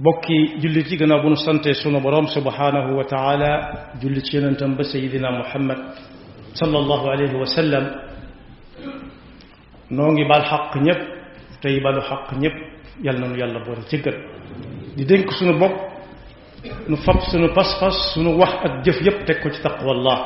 bokki jullit yi gannaaw bu nu sante sunu borom subhanahu wa taala jullit ci yonentam ba sayidina muhammad sallallahu alayhi wa sallam noo ngi bal xaq ñëpp tey balu xaq ñëpp yàlla nanu yàlla boole jëggal di dénk sunu bopp nu fab sunu pas-pas sunu wax ak jëf yépp teg ko ci taqwallah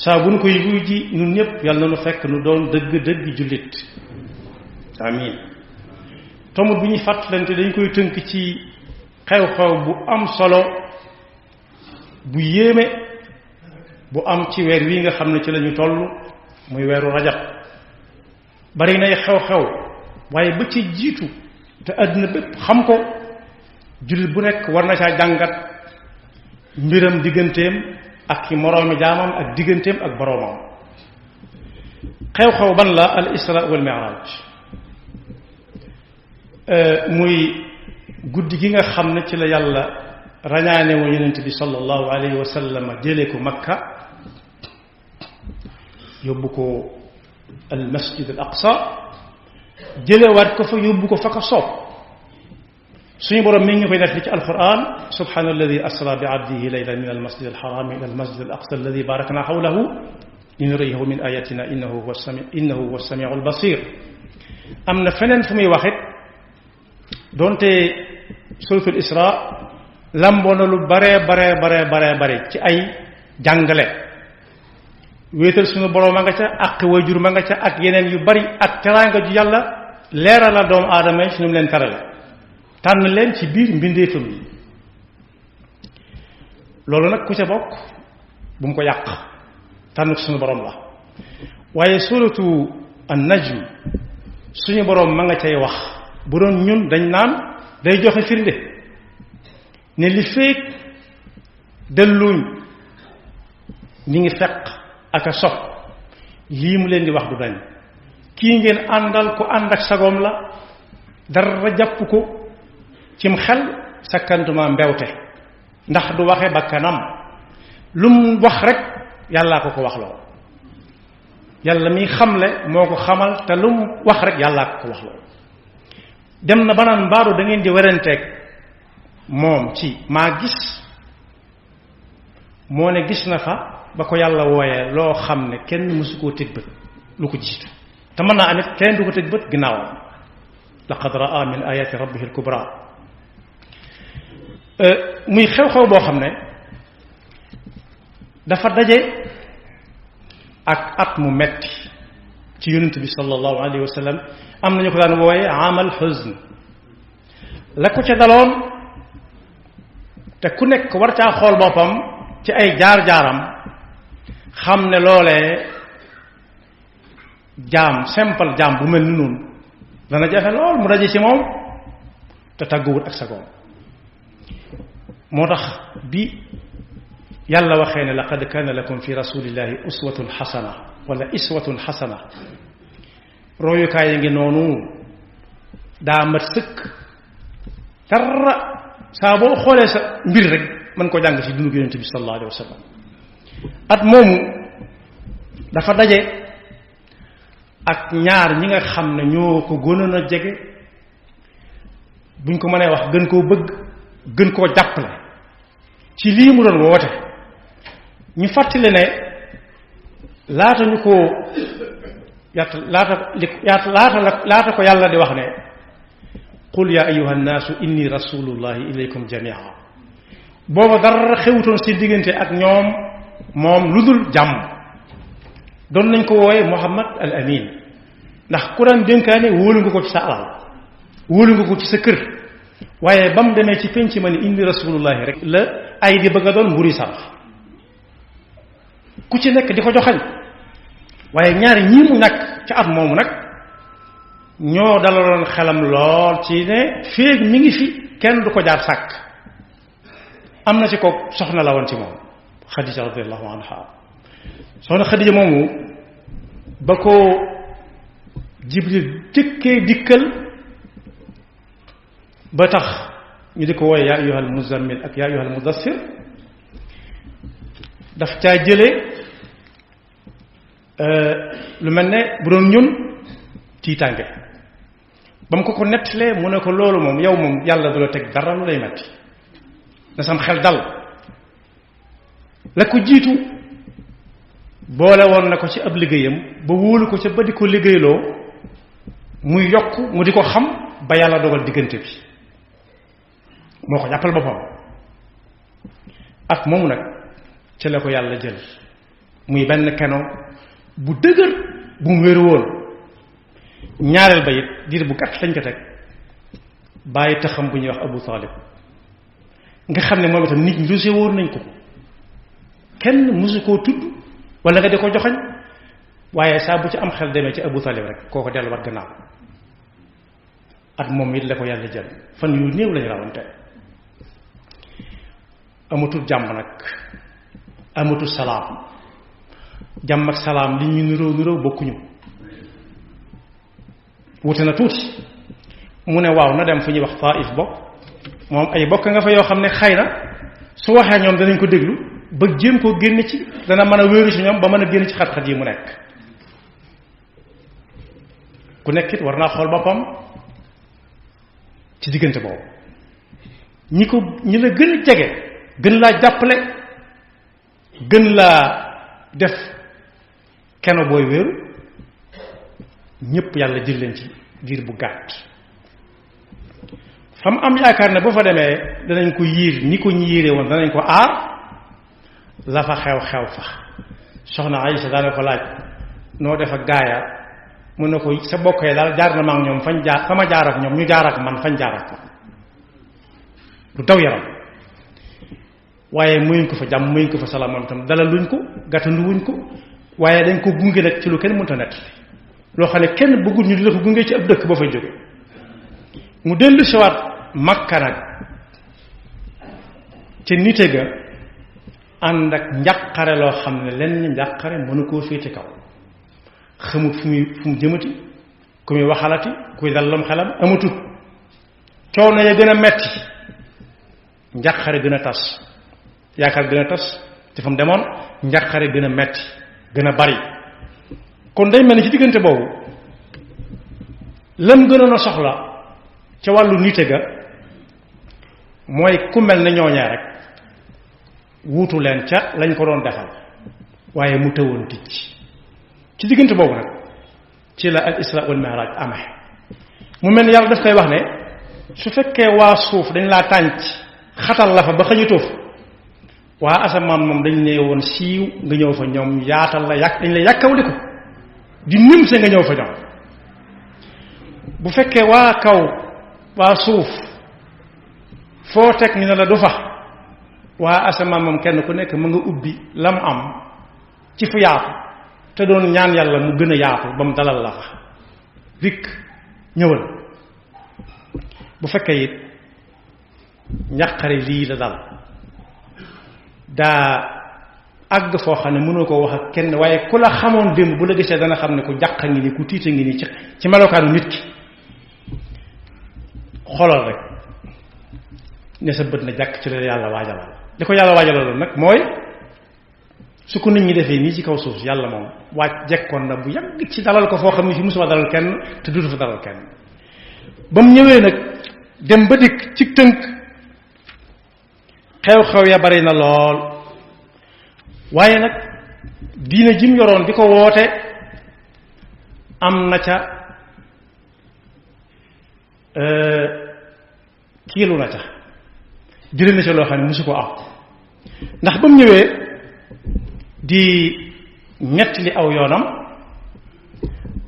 saa bu nu koy wuy ji ñun ñëpp yàlla nanu fekk nu doon dëgg-dëgg jullit amin tomut bi ñuy fàttalante dañ koy tënk ci xew-xew bu am solo bu yéeme bu am ci weer wi nga xam ne ci lañu toll muy weeru rajab bari nay xew-xew waaye ba ci jiitu te àddina bépp xam ko jullit bu nekk war na caa jàngat mbiram digganteem ak ki moroomi jaamam ak digganteem ak boroomam xew-xew ban la al isra wal mi'raj muy guddi gi nga xam ne ci la yàlla rañaane woon yonent bi sallallahu alayhi wa sallam jëlee ko makka yóbbu ko al masjid al aqsa jëlewaat ko fa yóbbu ko fa ko soob suñu borom mi ngi koy def ci alquran subhana alladi asra bi abdihi laylan min al masjid al haram ila al masjid al aqsa alladi barakna hawlahu linuriyahu min ayatina innahu huwa samiu al basir am na feneen fu muy waxit doonte suratul isra lamboo na lu bare ci ay jàngale wéetal suñu borom ma nga ca ak waajur ma nga ca ak yeneen yu bari ak teraanga ju yàlla leeral la doomu aadama yi suñu leen terale tànn leen ci biir mbindeefam yi loolu nag ku ca bokk bu mu ko yàq tànn ko suñu borom la waaye suratu an-najm suñu borom ma nga cay wax bu doon ñun dañ naan day joxe firnde ne li feek delluñ ñi ngi fekk ak a sopp lii mu leen di wax du dañ kii ngeen àndal ko ànd ak sagoom la dara jàpp ko cim xel sakkantuma mbewte ndax du waxe bakkanam lu mu wax rek yàllaa ko wax loo yàlla mi xamle moo ko xamal te lu mu wax rek yàllaa ko wax loo dem na banaan mbaaru da ngeen di weranteeg moom ci maa gis moo ne gis na fa ba ko yàlla wooyee loo xam ne kenn mësu koo tëj bët lu ko jiitu te mën naa amit kenn du ko tëj bët ginnaawam laqad raa min ayati rabbihi al-kubra muy xew-xew boo xam ne dafa daje ak at mu metti ci yonent bi sallallahu alayhi wa sallam am nañu ko daan wooye amal huzn la ko ca daloon te ku nekk war caa xool boppam ci ay jaar-jaaram xam ne loolee jaam simple jaam bu mel ni noonu dana jafe lool mu daje ci moom te tàgguwut ak sagoom moo tax bi yàlla waxee ne laqad kaana lakum fi rasulillahi uswatun xasana wala iswatun xasana royukaay yi ngi noonu daa mat sëkk dara saa boo xoolee sa mbir rek mën ko jàng ci dundu yonent bi sallallahu alayhi wa sallam at moomu dafa daje ak ñaar ñi nga xam ne ñoo ko gënoon a jege buñ ko mënee wax gën koo bëgg gën koo jàppale ci lii mu doon woote ñu fàttali ne laata ñu ko laata ko yàlla di wax ne qul ya ayuha nnaasu inni rasulullahi ilaykum jamia booba dara xewutoon seen diggante ak ñoom moom lu dul jàmm doon nañ ko wooye Muhammad al Amin ndax ku daan dénkaane wóolu nga ko ci sa alal wóolu nga ko ci sa kër waaye ba mu demee ci penc ma ni inni rasulullahi rek la ay di bëgg a doon mburi sarax ku ci nekk di ko joxañ waaye ñaari ñii mu ñàkk ca at moomu nag ñoo dalaloon xelam lool ci ne féeg mi ngi fi kenn du ko jaar sàkk am na ci ko soxna la woon ci moom Xadija radiyallahu anha soxna Xadija moomu ba ko Jibril jëkkee dikkal ba tax ñu di ko wooye yaa ayyuhal muzammil ak yaa ayyuhal mudassir daf caa jële lu mel ne bu doon ñun tiitaange ba mu ko nettalee mu ne ko loolu moom yow moom yàlla du la teg dara lu lay metti na sam xel dal la ko jiitu boole woon na ko ci ab liggéeyam ba wóolu ko ca ba di ko liggéeyloo muy yokk mu di ko xam ba yàlla dogal diggante bi moo ko jàppal boppam ak moomu nag ci la ko yàlla jël muy benn keno bu dëgër bu mu wéeru woon ñaareel ba it diir bu gàtt lañ ko teg bàyyi taxam bu ñuy wax Abu Talib nga xam ne moom itam nit ñi rusé woon nañ ko kenn mësu koo tudd wala nga di ko joxañ waaye saa bu ci am xel demee ci Abu Talib rek kooko delluwaat gannaaw at moom it la ko yàlla jël fan yu néew lañu rawante amatul jàmm nag amatul salaam jàmm ak salaam li ñuy niroo bokkuñu wute na tuuti mu ne waaw na dem fu ñuy wax Taif bokk moom ay bokk nga fa yoo xam ne xëy na su waxee ñoom danañ ko déglu ba jéem koo génn ci dana mën a wéeru ci ñoom ba mën a génn ci xat-xat yi mu nekk ku nekk it war naa xool boppam ci diggante boobu ñi la gën a jege gën laa jàppale gën laa def keno booy wéeru ñépp yàlla jël leen ci diir bu gàtt fa mu am yaakaar ne boo fa demee danañ ko yiir ni ko ñi yiiree woon danañ ko aar la fa xew fa soxna Aysa daana ko laaj noo def ak gaaya mun na ko sa bokk yi daal jaar na ma ak ñoom fa ma jaar ak ñoom ñu jaar ak man fañ jaar ak man lu daw yaram waaye muyuñ ko fa jàmm muyuñ ko fa salaam tam dalal luñ ko gàttandu wuñ ko waaye dañ ko gunge nag ci lu kenn mënta nett loo xam ne kenn bëggul ñu di la ko gunge ci ab dëkk ba fay jóge mu dellu siwaat Makka nag ca nite ga ànd ak njàqare loo xam ne lenn njàqare mënu koo féete kaw xamut fu mu jëmati ku muy waxalati kuy dallam xelam amatut coono ya gën a metti njàqare gën a tas yaakaar gën a tas te fa mu demoon njàqare gën a metti gën a bari kon day mel ni ci diggante boobu lam gënoon a soxla ca wàllu nite ga mooy ku mel ne ñooñee rek wuutu leen ca lañ ko doon defal waaye mu tëwoon ticc ci diggante boobu nag ci la al isra wal mi'raj amee mu mel ni yàlla daf koy wax ne su fekkee waa suuf dañ laa tànc xatal la fa ba xëñatoo fa waa asamaan moom dañ ne woon siiw nga ñëw fa ñoom yaatal la dañ la yàkkawli ko di nim se nga ñëw fa ñoom bu fekkee waa kaw waa suuf foo teg ñu ne la du fa waa asamaan moom kenn ku nekk mu nga ubbi lam am ci fu yaatu te doon ñaan yàlla mu gën a yaatu ba mu dalal la fa rikk ñëwal bu fekkee it njàqare lii la dal daa àgg foo xam ne mënoo koo wax ak kenn waaye ku la xamoon démb bu la gisee dana xam ne ku jàq ngi ni ku tiita ngi ni ci melokaanu nit ki xoolal rek ne sa bët na jàkk ci la yàlla waajalal li ko yàlla waajalaloon nag mooy su ko nit ñi defee nii ci kaw suuf yàlla moom jekkoon na bu yàgg ci dalal ko foo xam ne fi musuma dalal kenn te duutu fa dalal kenn ba mu ñëwee nag dem ba dikk ci tënk xew-xew ya bari na lool waaye nag diina jim yoroon di ko woote am na ca kiilu na ca jëlee na ca loo xam ne musu ko am ndax ba mu ñëwee di ñettali aw yoonam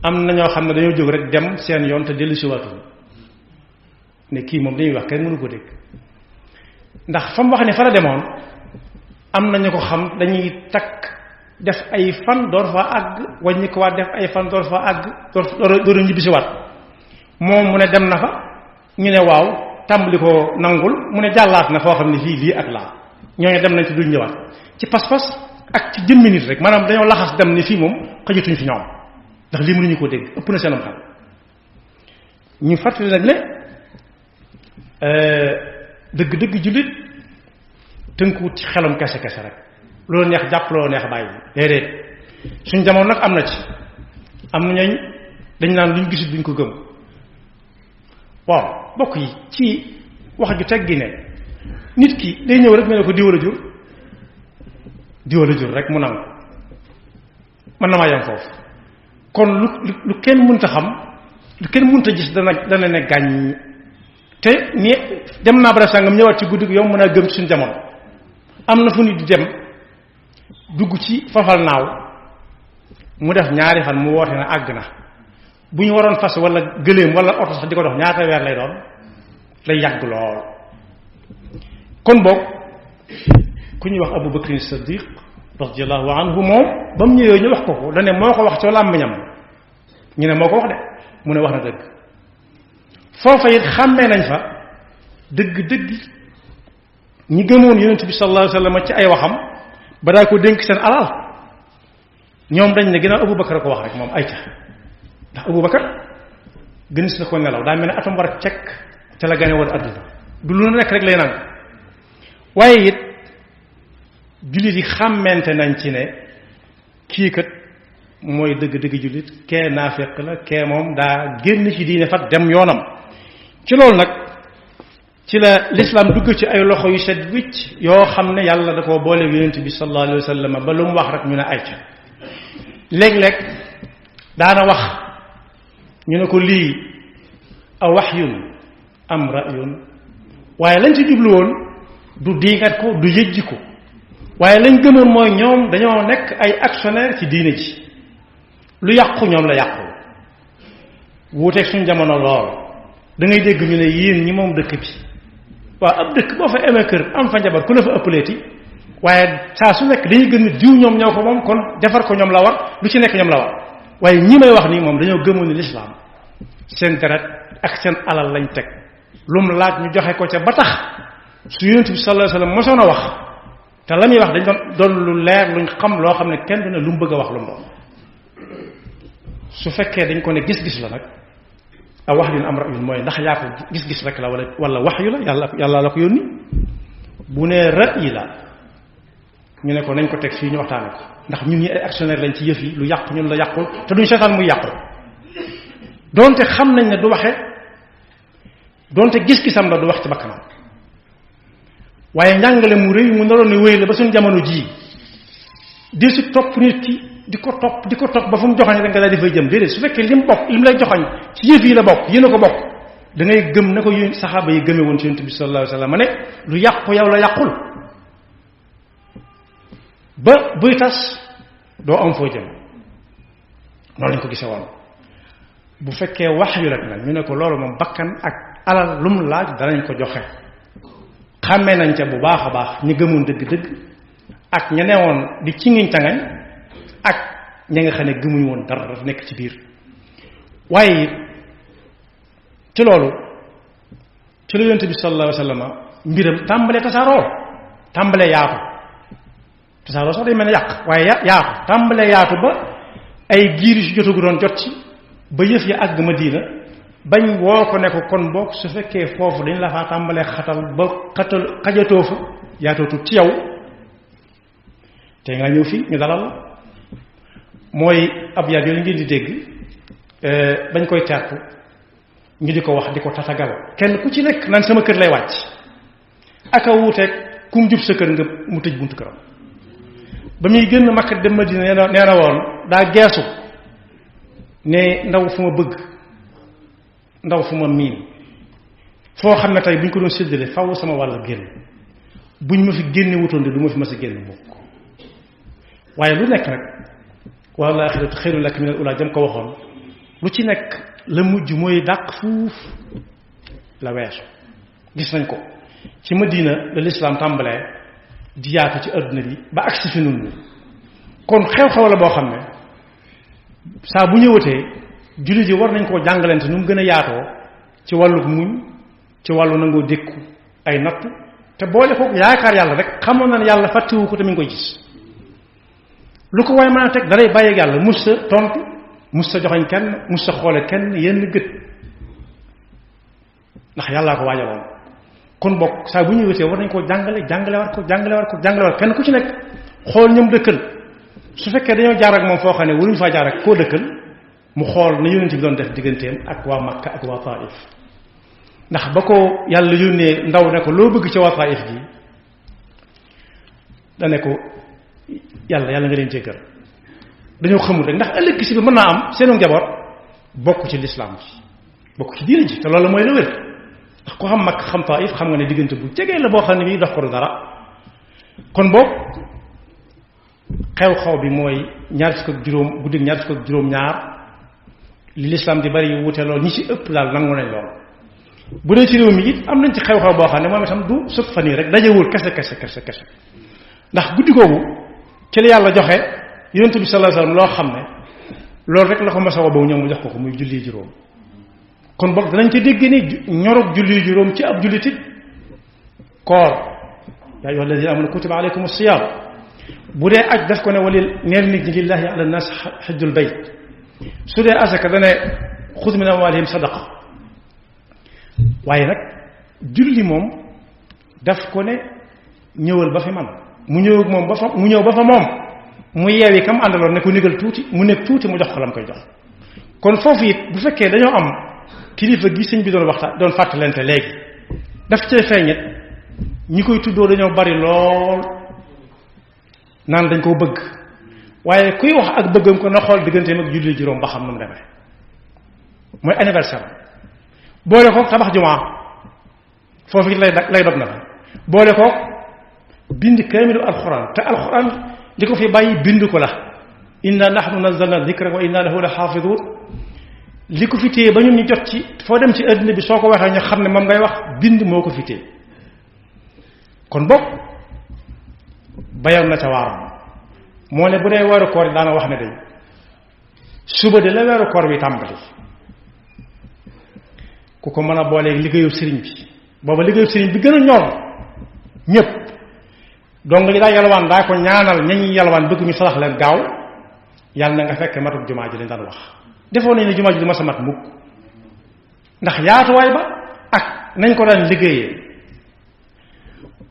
am na ñoo xam ne dañoo jóg rek dem seen yoon te dellu si waatul ne kii moom dañuy wax kenn mënu ko dégg ndax fa mu wax ne fa la demoon am na ñu ko xam dañuy takk def ay fan door fa àgg wàññi ko waat def ay fan door fa àgg door ñibbisi waat moom mu ne dem na fa ñu ne waaw tàmbali ko nangul mu ne jàllaat na foo xam ne fii lii ak laa ñooñu dem nañ ci duñ ñëwaat ci pas-pas ak ci jëmmi nit rek maanaam dañoo laxas dem ni fii moom xëjatuñ fi ñoom ndax lii mënuñu ko dégg ëpp na seenam xam ñu fàttali nag ne dëgg-dëgg jullit tënkuwut ci xelam kese rek loolu neex jàpp loolu neex bàyyi déedéet suñ jamono nag am na ci am na ñooñ dañ naan luñ gisul duñ ko gëm. waaw bokk yi ci wax ju teggi ne nit ki day ñëw rek nga ne ko diwa la jur rek mu nangu mën na maa yem foofu kon lu kenn mënta xam lu kenn mënta gis dana ne gàññ te ni dem naa bara sàngam ñëwaat ci guddi gi yow mën a gëm ci suñ jamono am na fu nit di dem dugg ci fafal naaw mu def ñaari fan mu woote na àgg na bu ñu waroon fas wala gëléem wala oto sax di ko dox ñaata weer lay doon lay yàgg lool. kon boog ku ñuy wax Abu Bakr Siddiq radiyallahu anhu moom ba mu ñëwee ñu wax ko da ne moo ko wax ci làmmiñam ñu ne moo ko wax de mu ne wax na dëgg foofa it xàmmee nañ fa dëgg ñi gëmoon yonent bi sallallahu alayhi wasallam ci ay waxam ba daa ko dénk seen alal ñoom dañ ne ginnaaw Abu Bakar a ko wax rek moom ay ca ndax Abu Bakar gën si na ko nelaw daa mel ne atom war a cekk ca la gane woon àdduna du lu nekk rek lay nangu waaye it jullit yi xàmmente nañ ci ne kii kat mooy dëgg jullit kee naafeq la kee moom daa génn ci diine fat dem yoonam ci loolu nag ci la lislaam dugg ci ay loxo yu set wicc yoo xam ne yàlla da koo boole yonent bi sallallahu alayhi wa sallam ba lu mu wax rek ñu ne ay ca léeg-léeg daana wax ñu ne ko lii a wahyun am ra'yun waaye lañ ci jublu woon du diingat ko du yëjji ko waaye lañ gëmoon mooy ñoom dañoo nekk ay actionnaire ci diine ji lu yàqu ñoom la yàqu wuuteeg suñ jamono lool da ngay dégg ñu ne yéen ñi moom dëkk bi waaw ab dëkk boo fa amee kër am fa njabar ku la fa ëppaleeti waaye saa su nekk dañuy gën a diw ñoom ñoo ko moom kon defar ko ñoom la war lu ci nekk ñoom la war waaye ñi may wax nii moom dañoo gëmoon ni lislaam seen deret ak seen alal lañ teg lu mu laaj ñu joxe ko ca ba tax su yonent bi sallallahu alayhi wasallam mosoon a wax te la muy wax dañ doon lu leer luñ xam loo xam ne kenn du ne lu mu bëgg a wax lu mu doon su fekkee dañ ko ne gis-gis la nag a wax yu am ra'yun mooy ndax yaa ko gis-gis rek la wala wax yu la yàlla la ko yónni bu nee ra'yi la ñu ne ko nañ ko teg fii ñu waxtaane ko ndax ñun ñi ay actionnaire lañ ci yëf yi lu yàqu ñun la yàqul te duñ seetaan muy yàqu donte xam nañ ne du waxe donte gis-gisam la du wax ci bakkanam waaye njàngale mu rëy mu naroon ne wéy la ba suñu jamono jii di su topp nit ki di ko topp ba fu mu joxoñ rek nga daal di fay jëm déedéet su fekkee lim lay joxoñ ci yëf yi la bokk yéen a ko bokk da ngay gëm na ko yéen saxaaba yi gëmee woon ci yonent bi sallallahu alayhi wasallam ne lu yàqu yow la yàqul ba buy tas doo am foo jëm noonu lañ ko gisee woon bu fekkee wax yu rek nag ñu ne ko loolu moom bakkan ak alal lu mu laaj danañ ko joxe xàmmee nañ ca bu baax a baax ñi gëmoon dëgg-dëgg ak ña newoon di ci ngiñ tangañ ak ña nga xam ne gëmuñu woon dara dafa nekk ci biir waaye ci loolu ci la yonent bi sallallahu alayhi wasallam mbiram tàmbalee tàmbalee yaatu tasaaroo sax day mel ne yàq waaye yaatu tàmbalee yaatu ba ay giir yu si jotagu doon jot ci ba yëf ya àgg Madina bañ woo ko ne ko kon boog su fekkee foofu dañ la faa tàmbalee xatal ba xajatoo fa yaatootu ci yow te nga ñëw fii ñu dalal la mooy ab yaat yooyu ngeen di dégg bañ koy tertu ñu di ko wax di ko tatagal kenn ku ci nekk naan sama kër lay wàcc aka wuuteeg kum jub sa kër nga mu tëj buntu këram ba muy génn Makka dem Madina nee na woon daa geesu ne ndaw fu ma bëgg ndaw fu ma miin foo xam ne tey bu ñu ko doon séddale faw sama wàll génn buñ ma fi génne wutoon de du ma fi mas a génn bokk waaye lu nekk nag wal aaxiratu xayrun laka minal uulaa jëm ko waxoon lu ci nekk la mujj mooy dàq fuuf la weesu gis nañ ko ci Madina la lislaam tàmbalee di yaatu ci adduna bi ba agsi fi nun ni kon xew-xew la boo xam ne saa bu ñëwatee jullit yi war nañ koo jàngalante nu mu gën a yaatoo ci wàllu muñ ci wàllu nangoo dékku ay nattu te boole ko yaakaar yàlla rek xamoon na ne yàlla fàttewu ko te mi ngi koy gis lu ko waaye mën a teg dalay bàyyi yàlla mus sa tontu mus sa joxoñ kenn mus sa xoole kenn yenn gët ndax yàllaa ko waajaloon kon bokk saa bu ñëwatee war nañ koo jàngale war kenn ku ci nekk xool ñoom dëkkal su fekkee dañoo jaar ak moom foo xam ne waruñu faa jaar ak koo dëkkal mu xool na yonent bi doon def digganteem ak waa Makka ak waa Taif ndax ba ko yàlla yónnee ndaw ne ko loo bëgg ci waa Taif gi da ne ko yàlla nga leen jéggal dañoo xamul rek ndax ëllëg si bi mën naa am seenu njaboot bokk ci lislaam ji bokk ci diine ji te loolu mooy la wér ndax ko xam Makka xam Taif xam nga ne diggante bu jegee la boo xam ne bii dox ko du dara kon boobu xew-xew bi mooy ñaar fukk ak juróom guddig ñaar fukk ak juróom-ñaar li lislaam di bari yu wute lool ñi ci ëpp daal nangu nañ lool bu dee ci réew mi it am nañ ci xew-xew boo xam ne moom itam du sut fan yi rek dajewul kese ndax guddi googu ci la yàlla joxe yonent bi sallallahu alayhi wasallam loo xam ne loolu rek la ko masa woo ba ñëw mu jox ko muy julli juróom kon boog danañ ci dégg ni ñorog julli juróom ci ab jullitit koor yaa ayyuha alladhina amanu kutiba alaykum as-siyam bu dee aj daf ko ne walil neel nit ñi lillahi ala nas hajjul bayt su dee asaka dane xud min amwalihim sadaqa waaye nag julli moom daf ko ne ñëwal ba fi man mu ñëw moom ba fa mu ñëw ba fa moom mu yeewi kam àndaloon ne ko négal tuuti mu nekk tuuti mu jox ko lam koy jox kon foofu it bu fekkee dañoo am kilifa gi sëñ bi doon fàttalante léegi daf cee feeñet ñi koy tuddoo dañoo bari lool naan dañ koo bëgg waaye kuy wax ak bëggam ko na xool digganteem ak julli juróom ba xam nu mu demee mooy anniversaire boole ko tabax jumaa foofu it lay dog na fa boole ko bind kaamilu alxuraan te alxuraan li ko fi bàyyi bind ko la inna nahnu nazzalna dhikra wa inna lahu la xaafidun li ko fi téye ba ñun ñu jot ci foo dem ci àddina bi soo ko waxee ñu xam ne moom ngay wax bind moo ko fi téye kon boog bayoon na ca waaram moo ne bu dee weeru koor yi daana wax ne day suba de la weeru koor bi tàmbali ku ko mën a booleeg liggéeyu sëriñ bi booba liggéeyu sëriñ bi gën a ñor ñépp donc li daa yalwaan daa ko ñaanal ñañuy yalwaan bëgg ñu salax leen gaaw yàlla na nga fekk matuk jumaa ji lañ daan wax defoon nañ ne jumaa ji du ma sa mat mukk ndax yaatuwaay ba ak nañ ko daan liggéeyee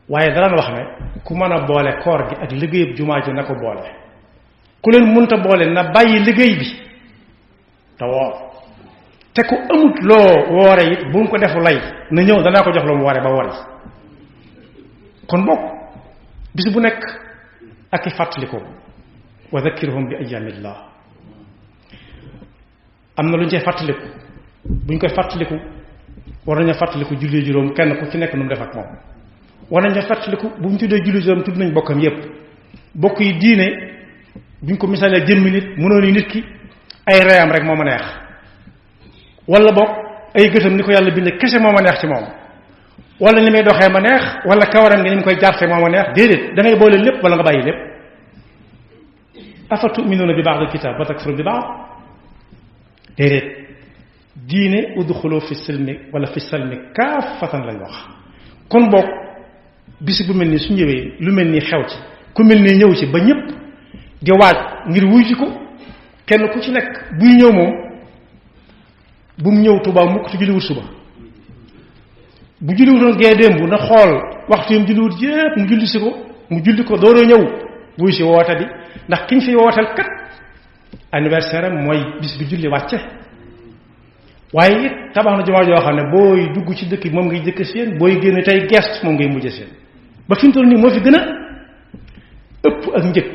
waaye daan wax ne ku mën a boole koor gi ak liggéeyub jumaa ji na ko boole ku leen munta boole na bàyyi liggéey bi te woor te ku amut loo woore it bu mu ko defu lay na ñëw danaa ko jox la mu woore ba wori kon bokk bis bu nekk ak i fàttaliku wa dhakkirhum bi ayyamillah am na lu ñu cee fàttaliku bu ñu koy fàttaliku war nañu fàttaliku julli juróom kenn ku ci nekk nu mu def ak moom war nañu fàttaliku bu ñu tuddee julli juróom tudd nañ bokkam yépp bokk yi diine bu ñu ko misaalee jëmmi nit mënoon yi nit ki ay reyam rek moo ma neex wala bokk ay gëtam ni ko yàlla bindee kese moo ma neex ci moom wala ni may doxee ma neex wala kawaram ngi ni mu koy jarte moo ma neex déedéet da ngay boole lépp wala nga bàyyi lépp afa tuminuuna bi ba'dil kitaab wa takfuruuna bi ba'd déedéet diine udxulu fi silmi wala fi salmi kaafatan lañ wax kon boog bis bu mel nii su ñëwee lu mel nii xew ci ku mel nii ñëw ci ba ñëpp di waaj ngir wuy ci ko kenn ku ci nekk buy ñëw moom bu mu ñëw Tuubaa mukk te julliwut suba bu julliwutoon gee démb na xool waxtu yam julliwut yépp mu julli ko dooroo ñëw wuy si woote bi ndax kiñ fi wooteel kat anniversaire am mooy bis bi julli wàcce waaye it tabax na jumaa joo xam ne booy dugg ci dëkk bi moom ngay jëkk seen booy génn tey gestu moom ngay mujj seen ba fi mu toll nii moo fi gën a ëpp ak njëg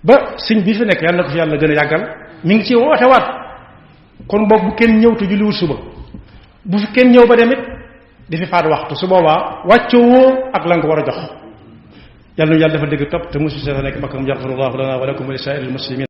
ba sëñ bi fi nekk yàlla na ko fi yàlla gën a yàggal mi ngi ci woote waat kon boog bu kenn ñëw te julliwul suba bu fi kenn ñëw ba demit di fi faat waxtu su boobaa wàccoo woo ak la nga ko war a jox yàlla nu yàlla dafa dégg topp te mosu seeta nekk bakkam yaxfirullahu lana wa lakum wa li saa'iril muslimin